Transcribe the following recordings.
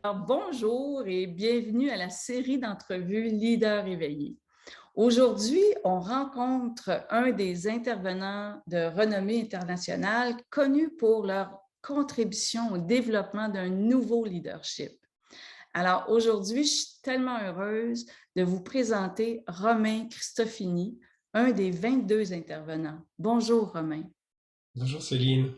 Alors, bonjour et bienvenue à la série d'entrevues Leaders éveillés. Aujourd'hui, on rencontre un des intervenants de renommée internationale connus pour leur contribution au développement d'un nouveau leadership. Alors aujourd'hui, je suis tellement heureuse de vous présenter Romain Cristofini, un des 22 intervenants. Bonjour Romain. Bonjour Céline.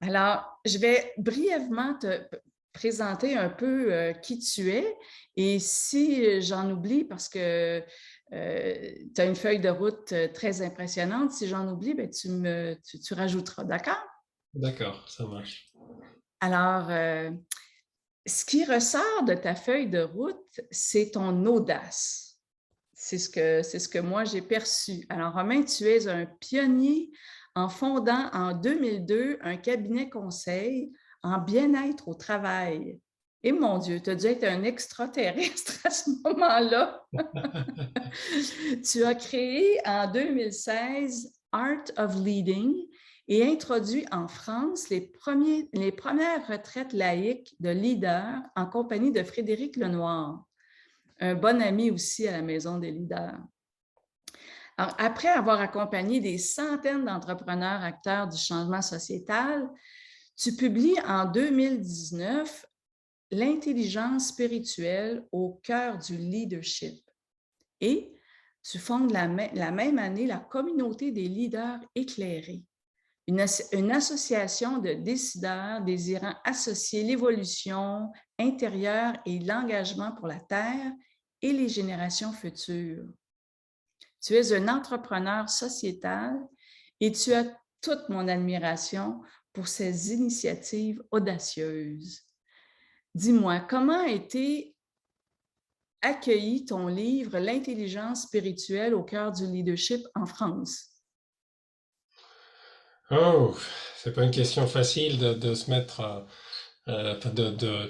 Alors, je vais brièvement te présenter un peu qui tu es et si j'en oublie, parce que tu as une feuille de route très impressionnante, si j'en oublie, ben, tu rajouteras, d'accord? D'accord, ça marche. Alors, ce qui ressort de ta feuille de route, c'est ton audace. C'est ce que moi j'ai perçu. Alors, Romain, tu es un pionnier en fondant en 2002 un cabinet conseil en bien-être au travail. Et mon Dieu, tu as dû être un extraterrestre à ce moment-là. Tu as créé en 2016 Art of Leading et introduit en France les premières retraites laïques de leaders en compagnie de Frédéric Lenoir, un bon ami aussi à la Maison des leaders. Alors, après avoir accompagné des centaines d'entrepreneurs acteurs du changement sociétal, tu publies en 2019 L'intelligence spirituelle au cœur du leadership et tu fondes la même année la communauté des leaders éclairés, une association de décideurs désirant associer l'évolution intérieure et l'engagement pour la Terre et les générations futures. Tu es un entrepreneur sociétal et tu as toute mon admiration pour ces initiatives audacieuses. Dis-moi, comment a été accueilli ton livre L'intelligence spirituelle au cœur du leadership en France? Oh, c'est pas une question facile de se mettre,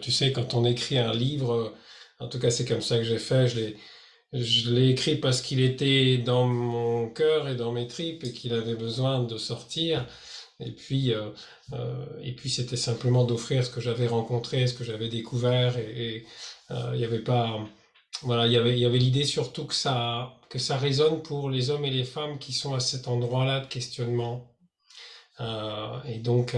tu sais, quand on écrit un livre, en tout cas c'est comme ça que j'ai fait, je l'ai écrit parce qu'il était dans mon cœur et dans mes tripes et qu'il avait besoin de sortir. Et puis c'était simplement d'offrir ce que j'avais rencontré, ce que j'avais découvert il y avait pas, voilà, il y avait l'idée surtout que ça résonne pour les hommes et les femmes qui sont à cet endroit-là de questionnement. Et donc,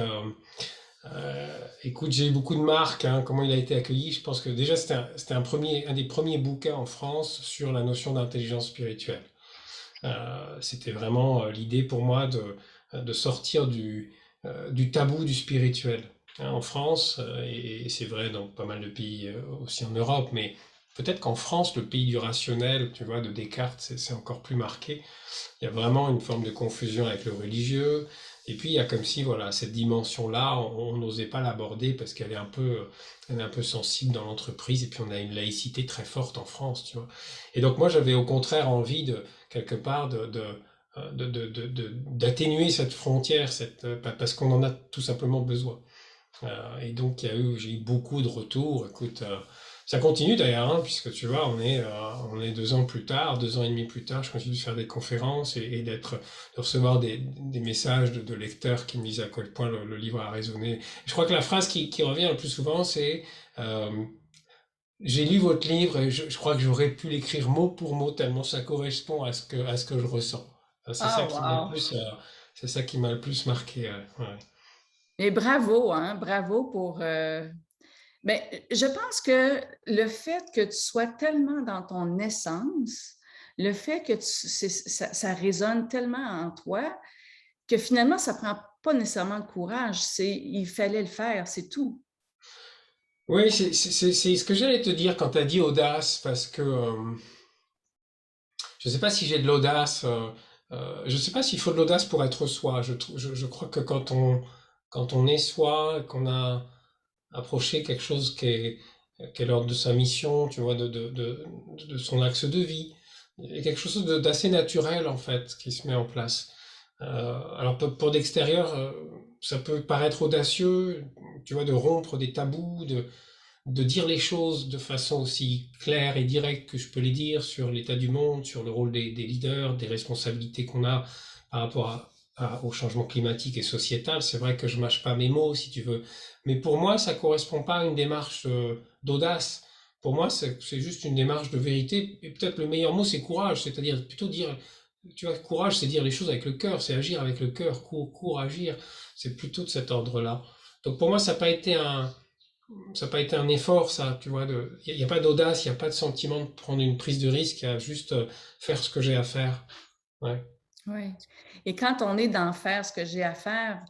écoute, j'ai eu beaucoup de marques, hein, comment il a été accueilli. Je pense que déjà c'était un des premiers bouquins en France sur la notion d'intelligence spirituelle. C'était vraiment l'idée pour moi de sortir du tabou du spirituel, hein, en France, et c'est vrai dans pas mal de pays aussi en Europe, mais peut-être qu'en France, le pays du rationnel, tu vois, de Descartes, c'est encore plus marqué. Il y a vraiment une forme de confusion avec le religieux. Et puis il y a comme si voilà cette dimension-là, on n'osait pas l'aborder parce elle est un peu sensible dans l'entreprise. Et puis on a une laïcité très forte en France, tu vois. Et donc moi j'avais au contraire envie de quelque part d'atténuer cette frontière, parce qu'on en a tout simplement besoin. Et donc j'ai eu beaucoup de retours. Écoute, ça continue d'ailleurs, hein, puisque tu vois, on est 2 ans plus tard, 2 ans et demi plus tard, je continue de faire des conférences de recevoir des messages de lecteurs qui me disent à quel point le livre a résonné. Je crois que la phrase qui revient le plus souvent, c'est euh, j'ai lu votre livre et je crois que j'aurais pu l'écrire mot pour mot tellement ça correspond à ce que je ressens. Ah, wow! C'est ça qui m'a le plus marqué. Ouais. Et bravo, hein? Bravo pour... Mais je pense que le fait que tu sois tellement dans ton essence, le fait que ça résonne tellement en toi, que finalement, ça ne prend pas nécessairement de courage. Il fallait le faire, c'est tout. Oui, c'est ce que j'allais te dire quand tu as dit audace, parce que je ne sais pas si j'ai de l'audace, je ne sais pas s'il faut de l'audace pour être soi. Je crois que quand on est soi, qu'on a approché quelque chose qui est l'ordre de sa mission, tu vois, de son axe de vie, il y a quelque chose d'assez naturel en fait qui se met en place. Alors pour d'extérieur, ça peut paraître audacieux, tu vois, de rompre des tabous, de dire les choses de façon aussi claire et directe que je peux les dire sur l'état du monde, sur le rôle des leaders, des responsabilités qu'on a par rapport au changement climatique et sociétal. C'est vrai que je mâche pas mes mots, si tu veux. Mais pour moi, ça correspond pas à une démarche d'audace. Pour moi, c'est juste une démarche de vérité. Et peut-être le meilleur mot, c'est courage. C'est-à-dire plutôt dire, tu vois, courage, c'est dire les choses avec le cœur, c'est agir avec le cœur, agir. C'est plutôt de cet ordre-là. Donc pour moi, ça n'a pas été un effort, ça, tu vois. Il y a pas d'audace, il n'y a pas de sentiment de prendre une prise de risque, il y a juste faire ce que j'ai à faire. Ouais. Oui. Et quand on est dans faire ce que j'ai à faire,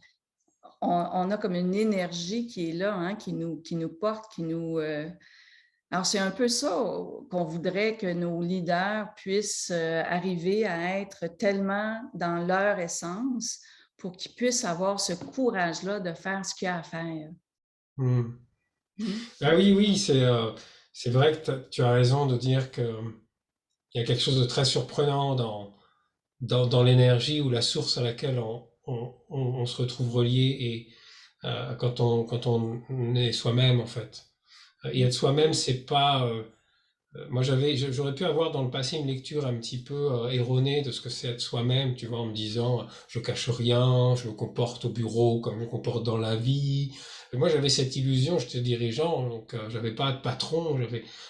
on a comme une énergie qui est là, hein, qui nous porte, qui nous... Alors, c'est un peu ça qu'on voudrait que nos leaders puissent arriver à être tellement dans leur essence pour qu'ils puissent avoir ce courage-là de faire ce qu'il y a à faire. Hmm. Hmm. Ah oui, oui, c'est vrai que tu as raison de dire que il y a quelque chose de très surprenant dans l'énergie ou la source à laquelle on se retrouve relié et quand on est soi-même, en fait. Et être soi-même, c'est pas moi, j'aurais pu avoir dans le passé une lecture un petit peu erronée de ce que c'est être soi-même, tu vois, en me disant, je cache rien, je me comporte au bureau comme je me comporte dans la vie. Et moi, j'avais cette illusion, j'étais dirigeant, donc j'avais pas de patron,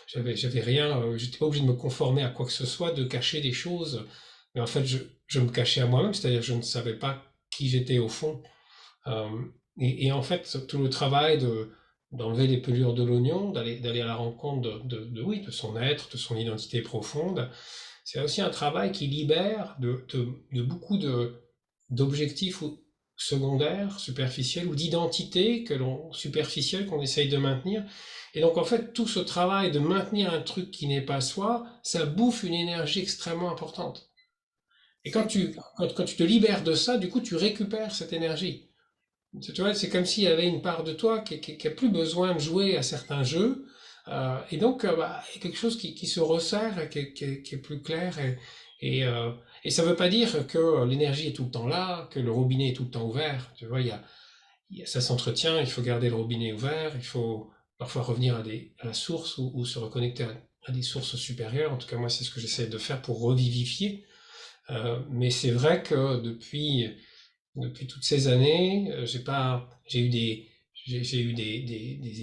j'avais rien, j'étais pas obligé de me conformer à quoi que ce soit, de cacher des choses. Mais en fait, je me cachais à moi-même, c'est-à-dire je ne savais pas qui j'étais au fond. Euh, et en fait, tout le travail d'enlever les pelures de l'oignon, d'aller à la rencontre oui, de son être, de son identité profonde, c'est aussi un travail qui libère de beaucoup d'objectifs secondaires, superficiels, ou d'identités superficielles qu'on essaye de maintenir. Et donc, en fait, tout ce travail de maintenir un truc qui n'est pas soi, ça bouffe une énergie extrêmement importante. Et C'est quand tu te libères de ça, du coup, tu récupères cette énergie. Tu vois, c'est comme s'il y avait une part de toi qui a plus besoin de jouer à certains jeux. Et donc, bah, il y a quelque chose qui se resserre, et qui est plus clair. Et ça ne veut pas dire que l'énergie est tout le temps là, que le robinet est tout le temps ouvert. Tu vois, ça s'entretient, il faut garder le robinet ouvert, il faut parfois revenir à la source ou se reconnecter à des sources supérieures. En tout cas, moi, c'est ce que j'essaie de faire pour revivifier. Mais c'est vrai que depuis toutes ces années, j'ai pas, j'ai eu des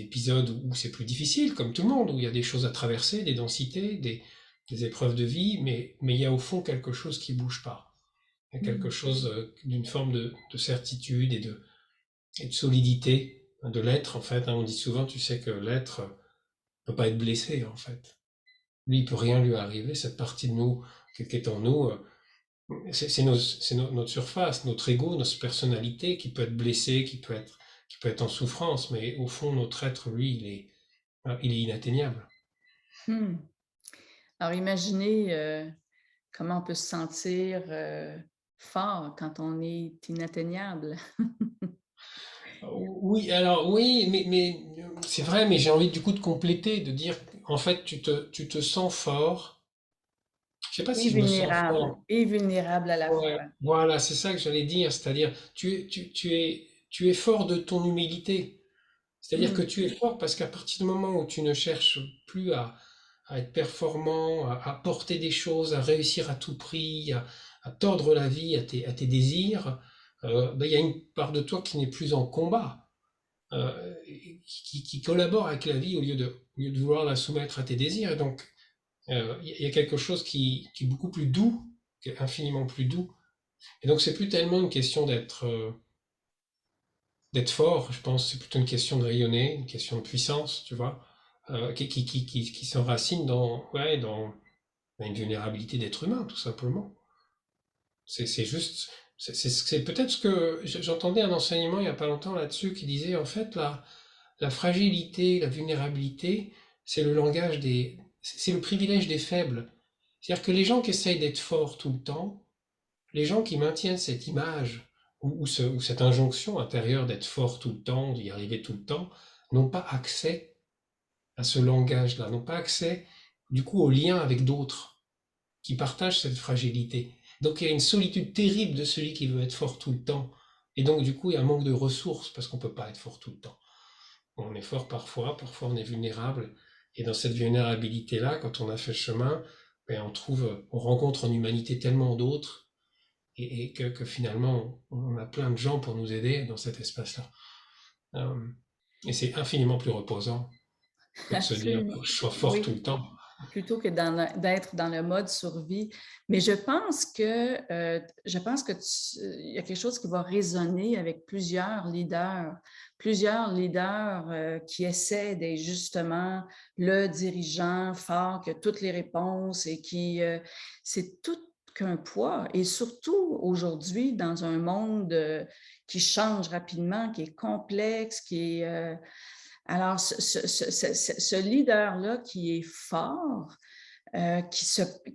épisodes où c'est plus difficile, comme tout le monde, où il y a des choses à traverser, des densités, des épreuves de vie, mais il y a au fond quelque chose qui bouge pas. Il y a quelque hmm. chose d'une forme de certitude et de solidité de l'être, en fait. Hein. On dit souvent, tu sais, que l'être peut pas être blessé, en fait. Lui, il peut rien lui arriver, cette partie de nous qui est en nous. Notre surface, notre ego, notre personnalité qui peut être blessée, qui peut être en souffrance, mais au fond, notre être, lui, il est inatteignable. Hmm. Alors, imaginez comment on peut se sentir fort quand on est inatteignable. Oui, alors oui, mais c'est vrai, mais j'ai envie du coup de compléter, de dire, en fait, tu te sens fort. Je sais pas si je me sens fort. Et vulnérable à la Ouais, fois. voilà, c'est ça que j'allais dire, c'est-à-dire, tu es fort de ton humilité. C'est-à-dire que Hmm. tu es fort parce qu'à partir du moment où tu ne cherches plus à être performant, à porter des choses, à réussir à tout prix, à tordre la vie à tes désirs, ben, il y a une part de toi qui n'est plus en combat, qui collabore avec la vie au lieu de vouloir la soumettre à tes désirs. Et donc, il y a quelque chose qui est beaucoup plus doux, qui est infiniment plus doux. Et donc, c'est plus tellement une question d'être fort, je pense, c'est plutôt une question de rayonner, une question de puissance, tu vois, qui s'enracine ouais, dans une vulnérabilité d'être humain, tout simplement. C'est juste, c'est peut-être ce que j'entendais un enseignement il y a pas longtemps là-dessus qui disait en fait la fragilité, la vulnérabilité, c'est le langage c'est le privilège des faibles. C'est-à-dire que les gens qui essayent d'être forts tout le temps, les gens qui maintiennent cette image ou cette injonction intérieure d'être fort tout le temps, d'y arriver tout le temps, n'ont pas accès à ce langage-là, n'ont pas accès du coup au lien avec d'autres qui partagent cette fragilité. Donc il y a une solitude terrible de celui qui veut être fort tout le temps. Et donc du coup il y a un manque de ressources parce qu'on ne peut pas être fort tout le temps. On est fort parfois on est vulnérable. Et dans cette vulnérabilité-là, quand on a fait le chemin, ben on rencontre en humanité tellement d'autres et que finalement, on a plein de gens pour nous aider dans cet espace-là. Euh, et c'est infiniment plus reposant que de se dire, Absolument. faut que je sois fort tout Oui, le temps. plutôt que d'être dans le mode survie. Mais je pense que il y a quelque chose qui va résonner avec plusieurs leaders qui essaient d'être justement le dirigeant fort qui a toutes les réponses et c'est tout qu'un poids. Et surtout aujourd'hui, dans un monde qui change rapidement, qui est complexe, alors, ce leader-là qui est fort,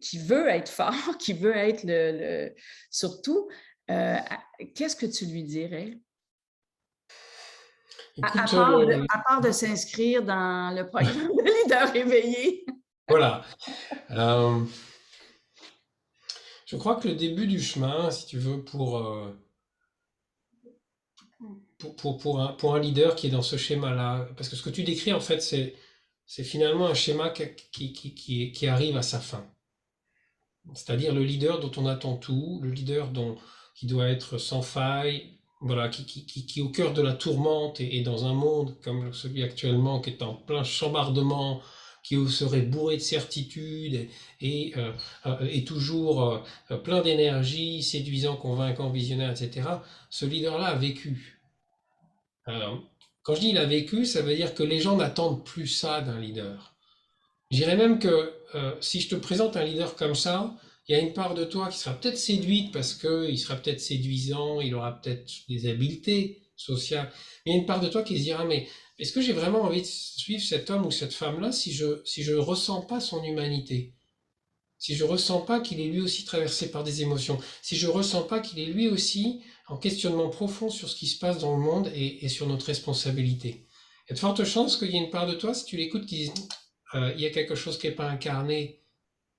qui veut être fort, qui veut être surtout, euh, qu'est-ce que tu lui dirais? Écoute, À part de s'inscrire dans le programme de leader éveillé. voilà. Euh, je crois que le début du chemin, si tu veux, pour un leader qui est dans ce schéma-là, parce que ce que tu décris, en fait, c'est finalement un schéma qui arrive à sa fin. C'est-à-dire le leader dont on attend tout, le leader qui doit être sans faille, voilà, qui est au cœur de la tourmente et dans un monde comme celui actuellement qui est en plein chambardement, qui serait bourré de certitudes et toujours plein d'énergie, séduisant, convaincant, visionnaire, etc. Ce leader-là a vécu. Alors, quand je dis il a vécu, ça veut dire que les gens n'attendent plus ça d'un leader. Je dirais même que si je te présente un leader comme ça, il y a une part de toi qui sera peut-être séduite parce qu'il sera peut-être séduisant, il aura peut-être des habiletés sociales. Mais il y a une part de toi qui se dira, mais est-ce que j'ai vraiment envie de suivre cet homme ou cette femme-là si je ressens pas son humanité? Si je ressens pas qu'il est lui aussi traversé par des émotions, si je ressens pas qu'il est lui aussi en questionnement profond sur ce qui se passe dans le monde et sur notre responsabilité. Il y a de fortes chances qu'il y ait une part de toi, si tu l'écoutes, qui dise il y a quelque chose qui n'est pas incarné.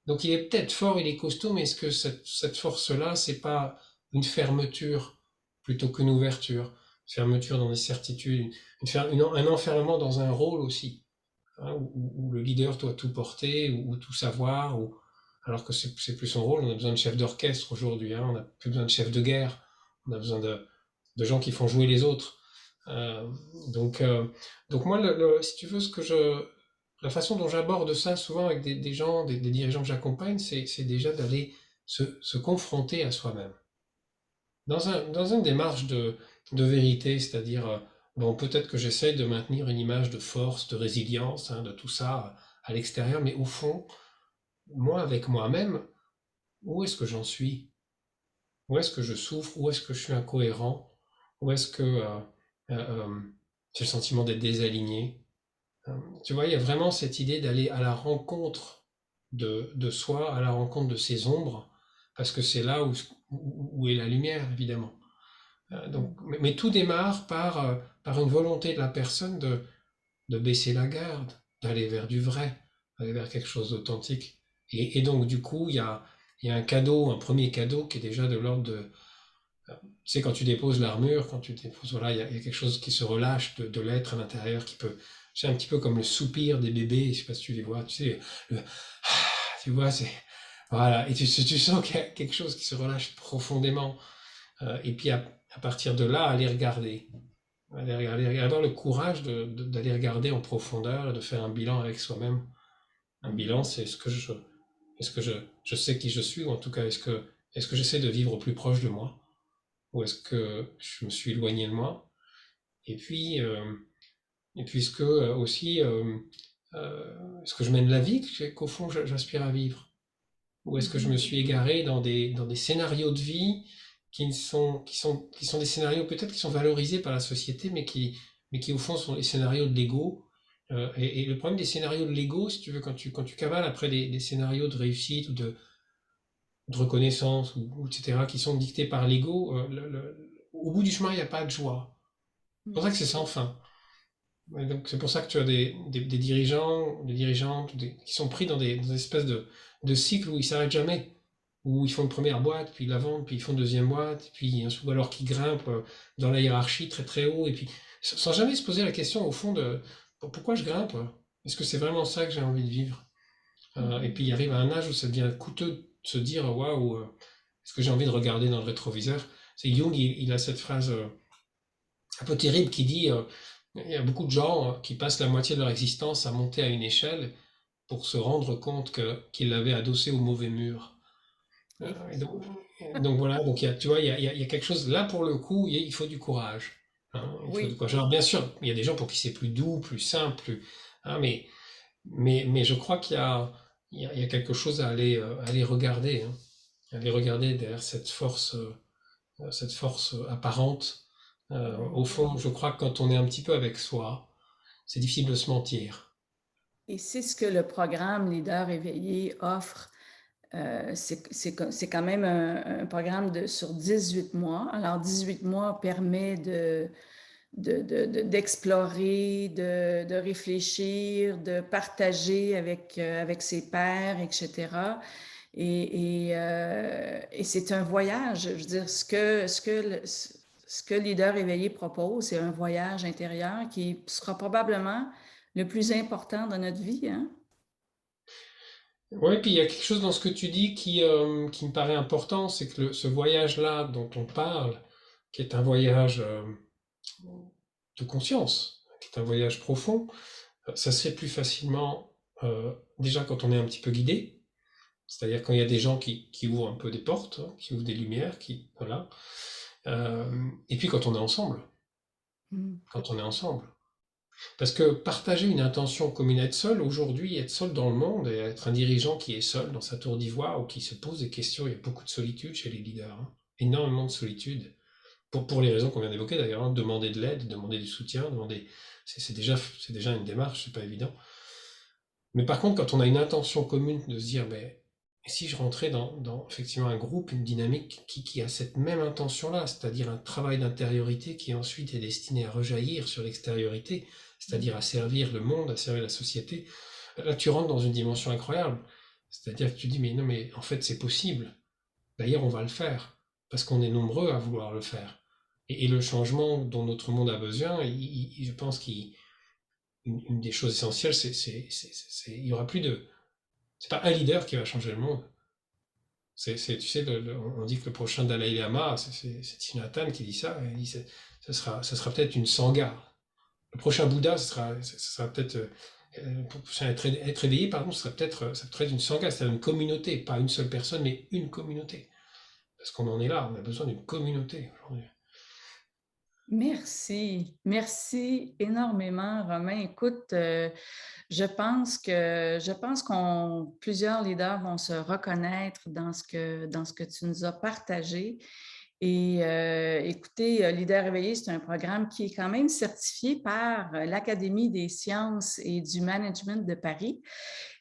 Donc il est peut-être fort, il est costaud, mais est-ce que cette force-là, c'est pas une fermeture plutôt qu'une ouverture? Une fermeture dans des certitudes, un enfermement dans un rôle aussi, hein, où le leader doit tout porter ou tout savoir, alors que c'est plus son rôle. On a besoin de chefs d'orchestre aujourd'hui, hein, on n'a plus besoin de chefs de guerre, on a besoin de gens qui font jouer les autres. Euh, donc, euh, donc moi, si tu veux, la façon dont j'aborde ça souvent avec des gens, des dirigeants que j'accompagne, c'est déjà d'aller se confronter à soi-même. Dans une démarche de vérité, c'est-à-dire, bon, peut-être que j'essaye de maintenir une image de force, de résilience, hein, de tout ça à l'extérieur, mais au fond, moi, avec moi-même, où est-ce que j'en suis? Où est-ce que je souffre? Où est-ce que je suis incohérent? Où est-ce que j'ai le sentiment d'être désaligné? Euh, Tu vois, il y a vraiment cette idée d'aller à la rencontre de soi, à la rencontre de ses ombres, parce que c'est là où est la lumière, évidemment. Mais tout démarre par une volonté de la personne de baisser la garde, d'aller vers du vrai, d'aller vers quelque chose d'authentique. Et donc, du coup, il y a un cadeau, un premier cadeau qui est déjà de l'ordre de, tu sais, quand tu déposes l'armure, quand tu déposes, voilà, il y a quelque chose qui se relâche de l'être à l'intérieur qui peut, c'est un petit peu comme le soupir des bébés, je sais pas si tu les vois, tu sais, tu vois, voilà, et tu sens qu'il y a quelque chose qui se relâche profondément, et puis à partir de là, aller regarder, avoir le courage d'aller regarder en profondeur et de faire un bilan avec soi-même. Un bilan, c'est est-ce que je sais qui je suis, ou en tout cas, est-ce que j'essaie de vivre au plus proche de moi? Ou est-ce que je me suis éloigné de moi? Et puis, est-ce que aussi, est-ce que je mène la vie qu'au fond j'aspire à vivre? Ou est-ce que je me Mhm. suis égaré dans des scénarios de vie qui sont des scénarios peut-être qui sont valorisés par la société, mais qui au fond sont les scénarios de l'ego. Et le problème des scénarios de l'ego, si tu veux, quand tu cavales après des scénarios de réussite ou de reconnaissance, etc., qui sont dictés par l'ego, au bout du chemin, il n'y a pas de joie. C'est pour ça que c'est sans fin. Et donc, c'est pour ça que tu as des dirigeants, des dirigeantes qui sont pris dans des espèces de cycles où ils s'arrêtent jamais. Où ils font une première boîte, puis ils la vendent, puis ils font une deuxième boîte, puis ou alors qu'ils grimpent dans la hiérarchie très très haut, et puis sans jamais se poser la question au fond de pourquoi je grimpe? Est-ce que c'est vraiment ça que j'ai envie de vivre? Et Mhm. puis il arrive à un âge où ça devient coûteux de se dire waouh, est-ce que j'ai envie de regarder dans le rétroviseur? C'est Jung, il a cette phrase un peu terrible qui dit il y a beaucoup de gens qui passent la moitié de leur existence à monter à une échelle pour se rendre compte qu'ils l'avaient adossé au mauvais mur. Et Oui. donc voilà, donc tu vois, il y a quelque chose là pour le coup, il faut du courage. Hein, il faut du Oui. courage. Alors bien sûr, il y a des gens pour qui c'est plus doux, plus simple, hein, mais je crois qu'il y a quelque chose à aller regarder, hein, à aller regarder derrière cette force apparente. Au Oui. fond, je crois que quand on est un petit peu avec soi, c'est difficile de se mentir. Et c'est ce que le programme Leader éveillé offre. C'est quand même un programme sur 18 mois. Alors, 18 mois permet d'explorer, de réfléchir, de partager avec ses pairs, etc. Et c'est un voyage. Je veux dire, ce que Leader éveillé propose, c'est un voyage intérieur qui sera probablement le plus important de notre vie, hein? Ouais, puis il y a quelque chose dans ce que tu dis qui me paraît important, c'est que ce voyage-là dont on parle, qui est un voyage de conscience, qui est un voyage profond, ça se fait plus facilement déjà quand on est un petit peu guidé, c'est-à-dire quand il y a des gens qui ouvrent un peu des portes, hein, qui ouvrent des lumières, voilà. Et puis quand on est ensemble, Mm. quand on est ensemble. Parce que partager une intention comme être seul, aujourd'hui, être seul dans le monde et être un dirigeant qui est seul dans sa tour d'ivoire ou qui se pose des questions, il y a beaucoup de solitude chez les leaders, hein. Énormément de solitude. Pour les raisons qu'on vient d'évoquer d'ailleurs, hein. Demander de l'aide, demander du soutien, c'est déjà une démarche, c'est pas évident. Mais par contre, quand on a une intention commune de se dire, mais et si je rentrais dans effectivement un groupe, une dynamique qui a cette même intention-là, c'est-à-dire un travail d'intériorité qui ensuite est destiné à rejaillir sur l'extériorité, c'est-à-dire à servir le monde, à servir la société, là tu rentres dans une dimension incroyable. C'est-à-dire que tu dis, mais non, mais en fait c'est possible. D'ailleurs, on va le faire, parce qu'on est nombreux à vouloir le faire. Et le changement dont notre monde a besoin, je pense qu'une des choses essentielles, il y aura plus de, c'est pas un leader qui va changer le monde. Tu sais, on dit que le prochain Dalai Lama, c'est Thich Nhat Hanh qui dit ça. Il dit, ça sera peut-être une sangha. Le prochain Bouddha, ce sera peut-être, le prochain être éveillé, pardon, ça peut être une sangha, c'est-à-dire une communauté, pas une seule personne, mais une communauté. Parce qu'on en est là, on a besoin d'une communauté aujourd'hui. Merci. Merci énormément, Romain. Écoute, je pense qu'on plusieurs leaders vont se reconnaître dans ce que tu nous as partagé. Et écoutez, Leader éveillé, c'est un programme qui est quand même certifié par l'Académie des sciences et du management de Paris.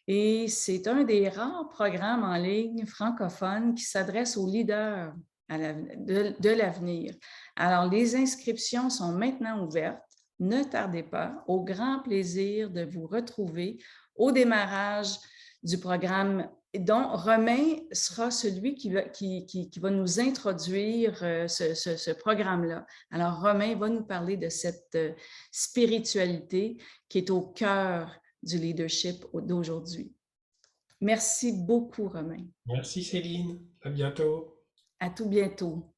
Et c'est un des rares programmes en ligne francophones qui s'adresse aux leaders de l'avenir. Alors, les inscriptions sont maintenant ouvertes. Ne tardez pas. Au grand plaisir de vous retrouver au démarrage du programme dont Romain sera celui qui va nous introduire ce programme-là. Alors, Romain va nous parler de cette spiritualité qui est au cœur du leadership d'aujourd'hui. Merci beaucoup, Romain. Merci Céline, à bientôt. À tout bientôt.